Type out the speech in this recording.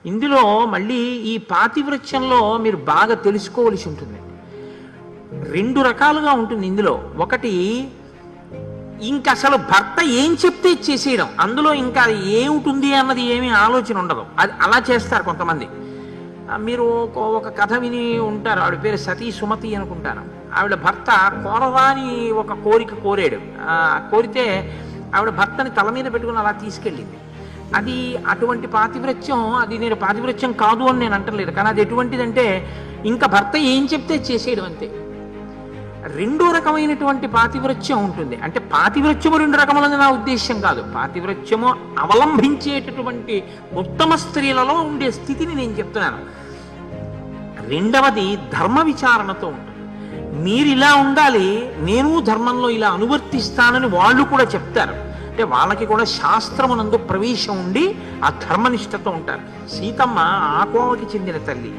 ఇందులో మళ్ళీ ఈ పాతివ్రత్యంలో మీరు బాగా తెలుసుకోవలసి ఉంటుంది. రెండు రకాలుగా ఉంటుంది ఇందులో. ఒకటి, ఇంక అసలు భర్త ఏం చెప్తే చేసేయడం, అందులో ఇంకా ఏమిటి అన్నది ఏమీ ఆలోచన ఉండదు. అది అలా చేస్తారు కొంతమంది. మీరు ఒక కథ విని ఉంటారు, ఆవిడ పేరు సతీ సుమతి అనుకుంటాను. ఆవిడ భర్త కోరరాని ఒక కోరిక కోరాడు. కోరితే ఆవిడ భర్తని తల మీద పెట్టుకుని అలా తీసుకెళ్ళింది. అది అటువంటి పాతివ్రత్యం. అది నేను పాతివ్రత్యం కాదు అని నేను అంటలేదు, కానీ అది ఎటువంటిదంటే ఇంకా భర్త ఏం చెప్తే చేసేయడం అంతే. రెండో రకమైనటువంటి పాతివ్రత్యం ఉంటుంది. అంటే పాతివ్రత్యము రెండు రకములని నా ఉద్దేశ్యం కాదు. పాతివ్రత్యము అవలంబించేటటువంటి ఉత్తమ స్త్రీలలో ఉండే స్థితిని నేను చెప్తున్నాను. రెండవది ధర్మ విచారణతో ఉంటుంది. మీరు ఇలా ఉండాలి, నేను ధర్మంలో ఇలా అనువర్తిస్తానని వాళ్ళు కూడా చెప్తారు. అంటే వాళ్ళకి కూడా శాస్త్రమునందు ప్రవేశం ఉండి ఆ ధర్మనిష్టతో ఉంటారు. సీతమ్మ ఆ కోవకి చెందిన తల్లి.